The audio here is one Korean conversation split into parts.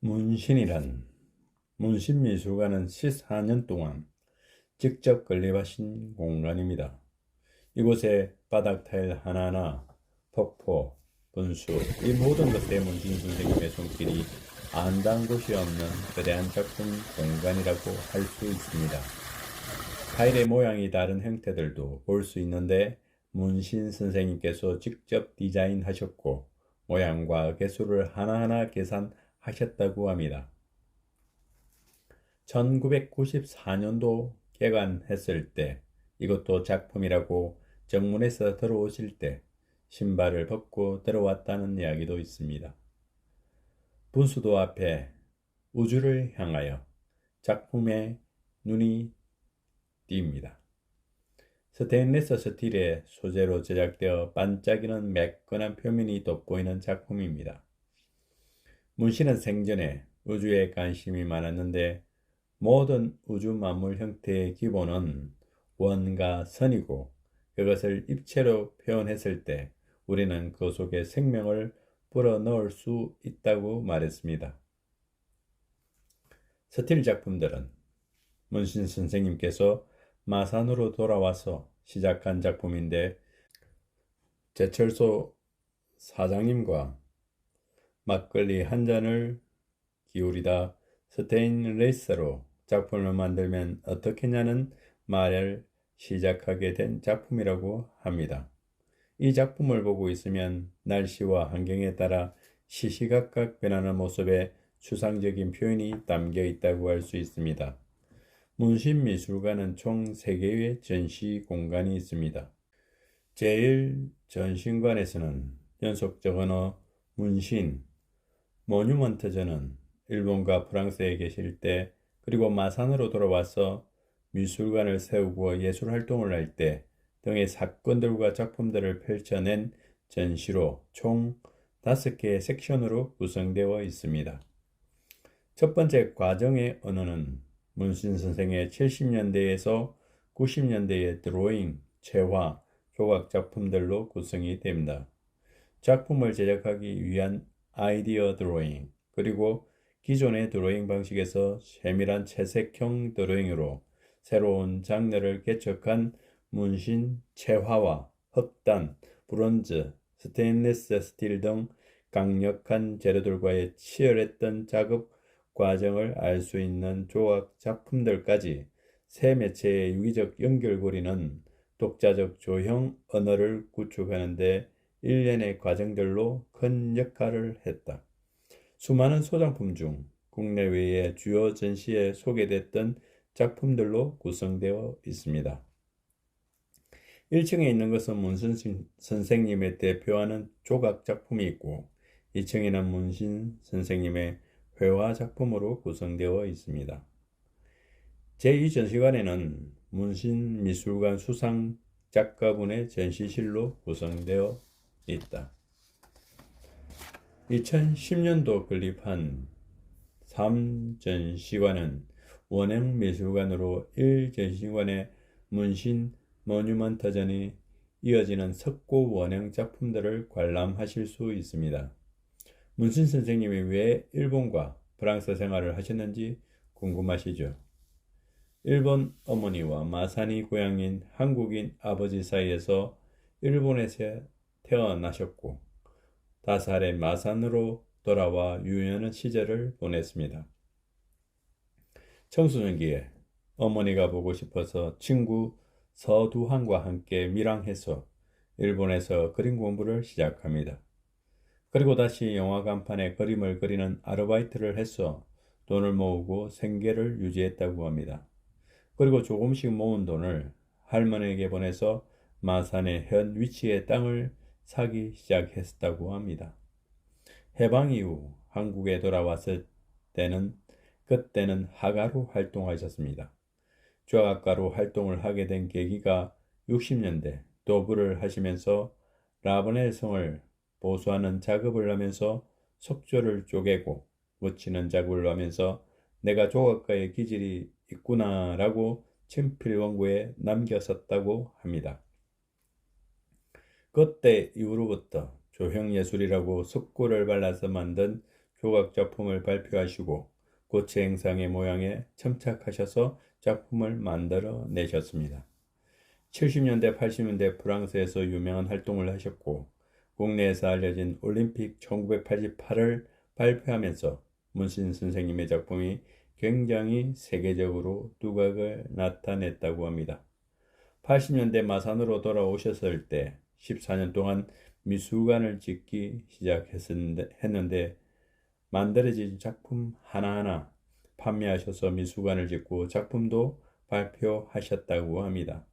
문신이란 문신미술관은 14년 동안 직접 건립하신 공간입니다. 이곳에 바닥 타일 하나하나, 폭포, 분수, 이 모든 것에 문신 선생님의 손길이 안 닿은 곳이 없는 거대한 작품 공간이라고 할 수 있습니다. 타일의 모양이 다른 형태들도 볼 수 있는데 문신 선생님께서 직접 디자인하셨고 모양과 개수를 하나하나 계산하셨다고 합니다. 1994년도 개관했을 때 이것도 작품이라고 정문에서 들어오실 때 신발을 벗고 들어왔다는 이야기도 있습니다. 분수도 앞에 우주를 향하여 작품에 눈이 띕니다. 스테인리스 스틸의 소재로 제작되어 반짝이는 매끈한 표면이 돋보이는 작품입니다. 문신은 생전에 우주에 관심이 많았는데 모든 우주 만물 형태의 기본은 원과 선이고 그것을 입체로 표현했을 때 우리는 그 속에 생명을 불어넣을 수 있다고 말했습니다. 스틸 작품들은 문신 선생님께서 마산으로 돌아와서 시작한 작품인데 제철소 사장님과 막걸리 한 잔을 기울이다 스테인리스로 작품을 만들면 어떻겠냐는 말을 시작하게 된 작품이라고 합니다. 이 작품을 보고 있으면 날씨와 환경에 따라 시시각각 변하는 모습에 추상적인 표현이 담겨 있다고 할 수 있습니다. 문신미술관은 총 3개의 전시 공간이 있습니다. 제1전신관에서는 연속적 언어 문신, 모뉴먼트전은 일본과 프랑스에 계실 때 그리고 마산으로 돌아와서 미술관을 세우고 예술활동을 할 때 등의 사건들과 작품들을 펼쳐낸 전시로 총 5개의 섹션으로 구성되어 있습니다. 첫 번째 과정의 언어는 문신 선생의 70년대에서 90년대의 드로잉, 체화, 조각 작품들로 구성이 됩니다. 작품을 제작하기 위한 아이디어 드로잉, 그리고 기존의 드로잉 방식에서 세밀한 채색형 드로잉으로 새로운 장르를 개척한 문신, 체화와 흑단, 브론즈, 스테인리스 스틸 등 강력한 재료들과의 치열했던 작업 과정을 알 수 있는 조각 작품들까지 새 매체의 유기적 연결고리는 독자적 조형 언어를 구축하는 데 일련의 과정들로 큰 역할을 했다. 수많은 소장품 중 국내외의 주요 전시에 소개됐던 작품들로 구성되어 있습니다. 1층에 있는 것은 문신 선생님의 대표하는 조각 작품이 있고 2층에는 문신 선생님의 회화 작품으로 구성되어 있습니다. 제2전시관에는 문신미술관 수상 작가분의 전시실로 구성되어 있다. 2010년도 건립한 3전시관은 원형미술관으로 1전시관의 문신 모뉴먼트전이 이어지는 석고 원형 작품들을 관람하실 수 있습니다. 문신 선생님이 왜 일본과 프랑스 생활을 하셨는지 궁금하시죠? 일본 어머니와 마산이 고향인 한국인 아버지 사이에서 일본에서 태어나셨고 5살에 마산으로 돌아와 유연한 시절을 보냈습니다. 청소년기에 어머니가 보고 싶어서 친구 서두환과 함께 밀항해서 일본에서 그림 공부를 시작합니다. 그리고 다시 영화관판에 그림을 그리는 아르바이트를 해서 돈을 모으고 생계를 유지했다고 합니다. 그리고 조금씩 모은 돈을 할머니에게 보내서 마산의 현 위치의 땅을 사기 시작했다고 합니다. 해방 이후 한국에 돌아왔을 때는 그때는 화가로 활동하셨습니다. 조각가로 활동을 하게 된 계기가 60년대 도부를 하시면서 라브넬 성을 보수하는 작업을 하면서 석조를 쪼개고 묻히는 작업을 하면서 내가 조각가의 기질이 있구나라고 친필 원고에 남겼었다고 합니다. 그때 이후로부터 조형예술이라고 석고를 발라서 만든 효각 작품을 발표하시고 고체 행상의 모양에 첨착하셔서 작품을 만들어 내셨습니다. 70년대, 80년대 프랑스에서 유명한 활동을 하셨고 국내에서 알려진 올림픽 1988을 발표하면서 문신 선생님의 작품이 굉장히 세계적으로 두각을 나타냈다고 합니다. 80년대 마산으로 돌아오셨을 때 14년 동안 미술관을 짓기 시작했는데 만들어진 작품 하나하나 판매하셔서 미술관을 짓고 작품도 발표하셨다고 합니다.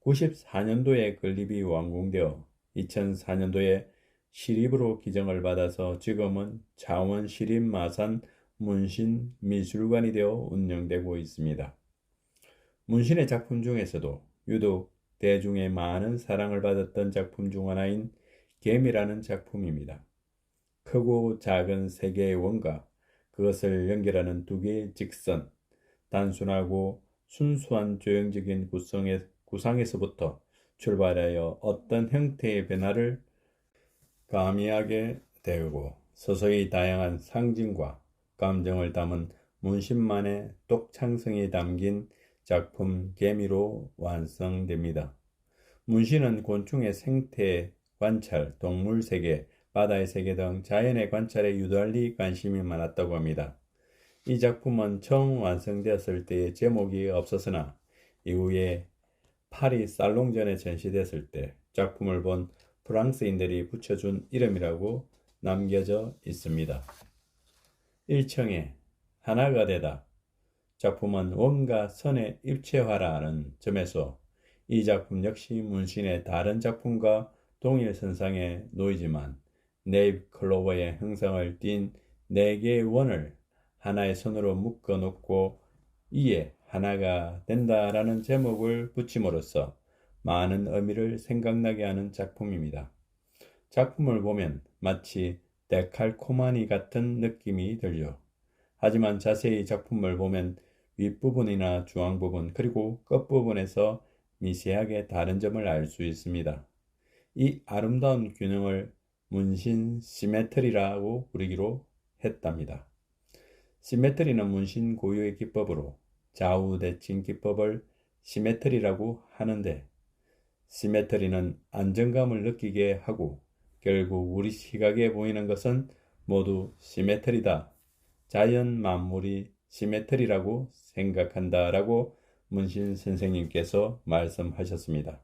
94년도에 건립이 완공되어 2004년도에 시립으로 기증을 받아서 지금은 창원시립 마산 문신미술관이 되어 운영되고 있습니다. 문신의 작품 중에서도 유독 대중의 많은 사랑을 받았던 작품 중 하나인 개미라는 작품입니다. 크고 작은 세 개의 원과 그것을 연결하는 두 개의 직선, 단순하고 순수한 조형적인 구상에서부터 출발하여 어떤 형태의 변화를 가미하게 되고 서서히 다양한 상징과 감정을 담은 문신만의 독창성이 담긴 작품 개미로 완성됩니다. 문신은 곤충의 생태 관찰, 동물 세계, 바다의 세계 등 자연의 관찰에 유달리 관심이 많았다고 합니다. 이 작품은 처음 완성되었을 때의 제목이 없었으나 이후에 파리 살롱전에 전시됐을 때 작품을 본 프랑스인들이 붙여준 이름이라고 남겨져 있습니다. 1층에 하나가 되다. 작품은 원과 선의 입체화라는 점에서 이 작품 역시 문신의 다른 작품과 동일 선상에 놓이지만 네잎클로버의 형상을 띤 4개의 원을 하나의 선으로 묶어 놓고 이에 하나가 된다라는 제목을 붙임으로써 많은 의미를 생각나게 하는 작품입니다. 작품을 보면 마치 데칼코마니 같은 느낌이 들죠. 하지만 자세히 작품을 보면 윗부분이나 중앙부분 그리고 끝부분에서 미세하게 다른 점을 알 수 있습니다. 이 아름다운 균형을 문신 시메트리라고 부르기로 했답니다. 시메트리는 문신 고유의 기법으로 좌우 대칭 기법을 시메트리라고 하는데 시메트리는 안정감을 느끼게 하고 결국 우리 시각에 보이는 것은 모두 시메트리다. 자연 만물이 시메트리라고 생각한다라고 문신 선생님께서 말씀하셨습니다.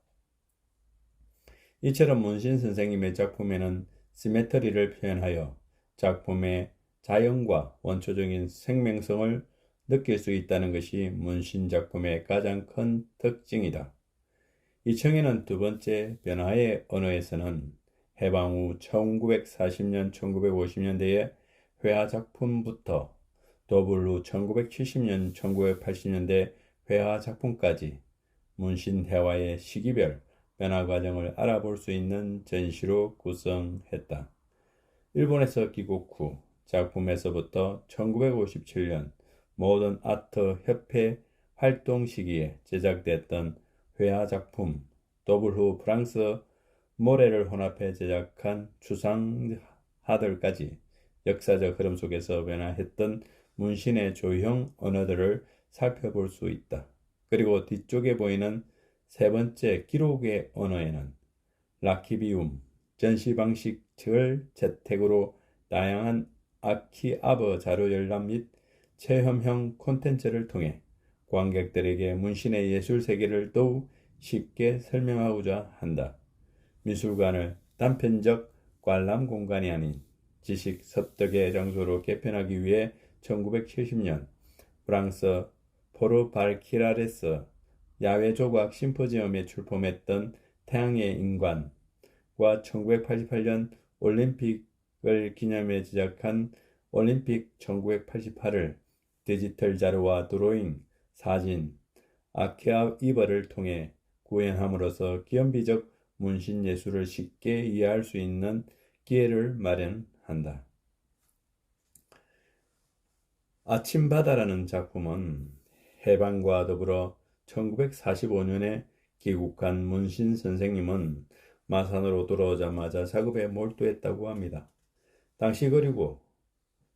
이처럼 문신 선생님의 작품에는 시메트리를 표현하여 작품의 자연과 원초적인 생명성을 느낄 수 있다는 것이 문신 작품의 가장 큰 특징이다. 이 청에는 두 번째 변화의 언어에서는 해방 후 1940년, 1950년대의 회화 작품부터 더블 후 1970년, 1980년대 회화 작품까지 문신 회화의 시기별 변화 과정을 알아볼 수 있는 전시로 구성했다. 일본에서 귀국 후 작품에서부터 1957년 모던 아트 협회 활동 시기에 제작됐던 회화 작품, 더블 후 프랑스 모래를 혼합해 제작한 추상화들까지 역사적 흐름 속에서 변화했던 문신의 조형 언어들을 살펴볼 수 있다. 그리고 뒤쪽에 보이는 세 번째 기록의 언어에는 라키비움, 전시 방식을 재택으로 다양한 아키아브 자료 열람 및 체험형 콘텐츠를 통해 관객들에게 문신의 예술 세계를 더욱 쉽게 설명하고자 한다. 미술관을 단편적 관람 공간이 아닌 지식 습득의 장소로 개편하기 위해 1970년 프랑스 포르발키라레스 야외 조각 심포지엄에 출품했던 태양의 인간과 1988년 올림픽을 기념해 제작한 올림픽 1988을 디지털 자료와 드로잉, 사진, 아키아이버를 통해 구현함으로써 기념비적 문신 예술을 쉽게 이해할 수 있는 기회를 마련한다. 아침바다라는 작품은 해방과 더불어 1945년에 귀국한 문신 선생님은 마산으로 돌아오자마자 작업에 몰두했다고 합니다. 당시 그리고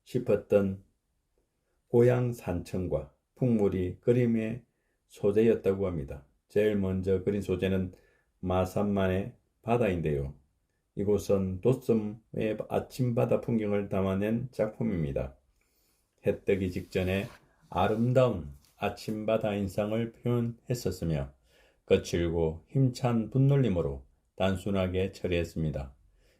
싶었던 고향 산청과 풍물이 그림의 소재였다고 합니다. 제일 먼저 그린 소재는 마산만의 바다인데요. 이곳은 도섬의 아침바다 풍경을 담아낸 작품입니다. 해 뜨기 직전에 아름다운 아침바다 인상을 표현했었으며 거칠고 힘찬 분놀림으로 단순하게 처리했습니다.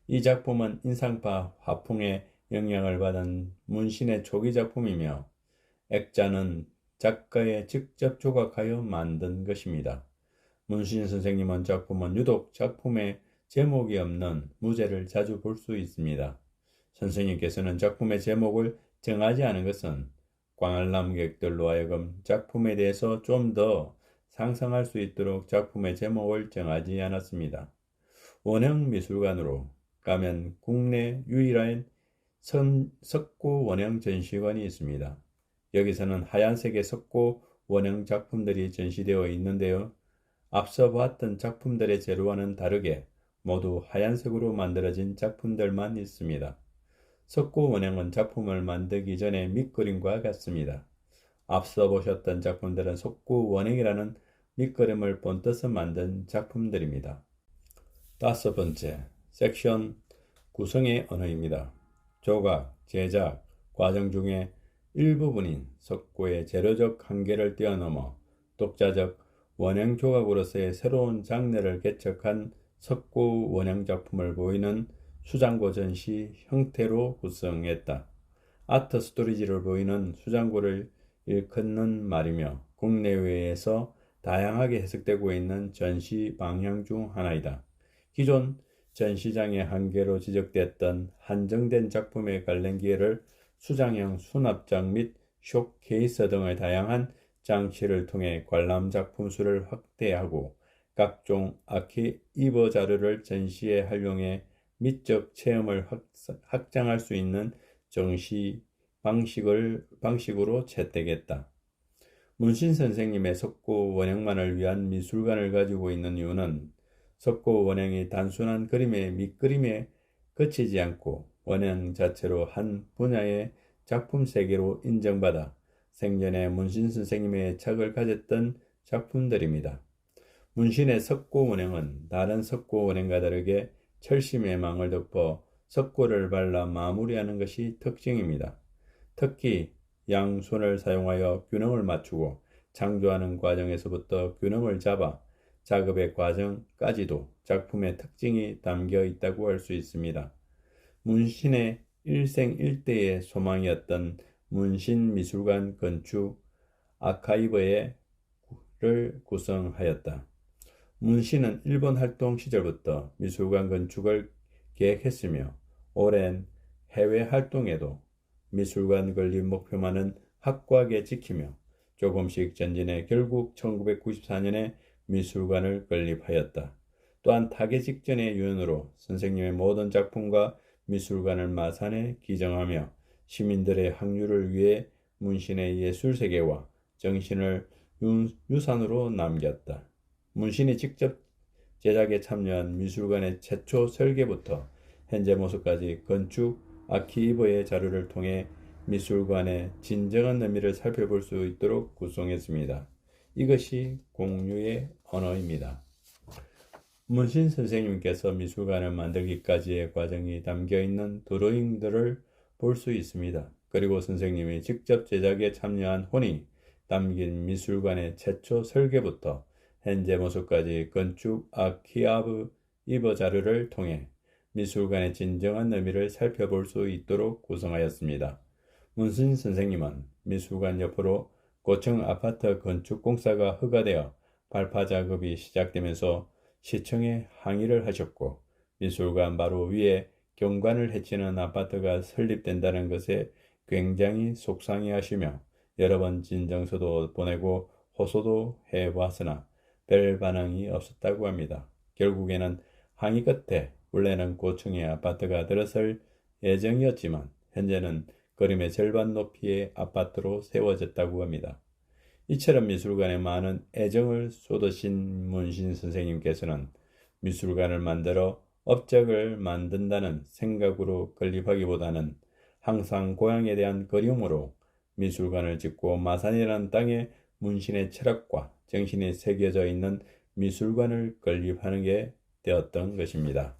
이 작품은 인상파 화풍의 영향을 받은 문신의 초기 작품이며 액자는 작가의 직접 조각하여 만든 것입니다. 문신 선생님은 작품은 유독 작품에 제목이 없는 무제를 자주 볼 수 있습니다. 선생님께서는 작품의 제목을 정하지 않은 것은 관람객들로 하여금 작품에 대해서 좀 더 상상할 수 있도록 작품의 제목을 정하지 않았습니다. 원형미술관으로 가면 국내 유일한 석고 원형 전시관이 있습니다. 여기서는 하얀색의 석고 원형 작품들이 전시되어 있는데요. 앞서 봤던 작품들의 재료와는 다르게 모두 하얀색으로 만들어진 작품들만 있습니다. 석고 원형은 작품을 만들기 전에 밑그림과 같습니다. 앞서 보셨던 작품들은 석고 원형이라는 밑그림을 본떠서 만든 작품들입니다. 5번째, 섹션 구성의 언어입니다. 조각, 제작, 과정 중에 일부분인 석고의 재료적 한계를 뛰어넘어 독자적 원형 조각으로서의 새로운 장르를 개척한 석고 원형 작품을 보이는 수장고 전시 형태로 구성했다. 아트 스토리지를 보이는 수장고를 일컫는 말이며 국내외에서 다양하게 해석되고 있는 전시 방향 중 하나이다. 기존 전시장의 한계로 지적됐던 한정된 작품의 관련 기회를 수장형 수납장 및 쇼케이스 등의 다양한 장치를 통해 관람 작품 수를 확대하고 각종 아키이브 자료를 전시에 활용해 미적 체험을 확장할 수 있는 전시 방식으로 채택했다. 문신 선생님의 석고 원형만을 위한 미술관을 가지고 있는 이유는 석고 원형이 단순한 그림의 밑그림에 그치지 않고 원형 자체로 한 분야의 작품 세계로 인정받아 생전에 문신 선생님의 애착을 가졌던 작품들입니다. 문신의 석고 원형은 다른 석고 원형과 다르게 철심의 망을 덮어 석고를 발라 마무리하는 것이 특징입니다. 특히 양손을 사용하여 균형을 맞추고 창조하는 과정에서부터 균형을 잡아 작업의 과정까지도 작품의 특징이 담겨 있다고 할 수 있습니다. 문신의 일생일대의 소망이었던 문신미술관 건축 아카이브를 구성하였다. 문신은 일본 활동 시절부터 미술관 건축을 계획했으며 오랜 해외 활동에도 미술관 건립 목표만은 확고하게 지키며 조금씩 전진해 결국 1994년에 미술관을 건립하였다. 또한 타계 직전의 유언으로 선생님의 모든 작품과 미술관을 마산에 기정하며 시민들의 확률을 위해 문신의 예술세계와 정신을 유산으로 남겼다. 문신이 직접 제작에 참여한 미술관의 최초 설계부터 현재 모습까지 건축 아키이브의 자료를 통해 미술관의 진정한 의미를 살펴볼 수 있도록 구성했습니다. 이것이 공유의 언어입니다. 문신 선생님께서 미술관을 만들기까지의 과정이 담겨있는 드로잉들을 볼 수 있습니다. 그리고 선생님이 직접 제작에 참여한 혼이 담긴 미술관의 최초 설계부터 현재 모습까지 건축 아키이브 자료를 통해 미술관의 진정한 의미를 살펴볼 수 있도록 구성하였습니다. 문신 선생님은 미술관 옆으로 고층 아파트 건축 공사가 허가되어 발파 작업이 시작되면서 시청에 항의를 하셨고 미술관 바로 위에 경관을 해치는 아파트가 설립된다는 것에 굉장히 속상해하시며 여러 번 진정서도 보내고 호소도 해보았으나 별 반응이 없었다고 합니다. 결국에는 항의 끝에 원래는 고층의 아파트가 들어설 예정이었지만 현재는 그림의 절반 높이의 아파트로 세워졌다고 합니다. 이처럼 미술관에 많은 애정을 쏟으신 문신 선생님께서는 미술관을 만들어 업적을 만든다는 생각으로 건립하기보다는 항상 고향에 대한 그리움으로 미술관을 짓고 마산이라는 땅에 문신의 철학과 정신이 새겨져 있는 미술관을 건립하는 게 되었던 것입니다.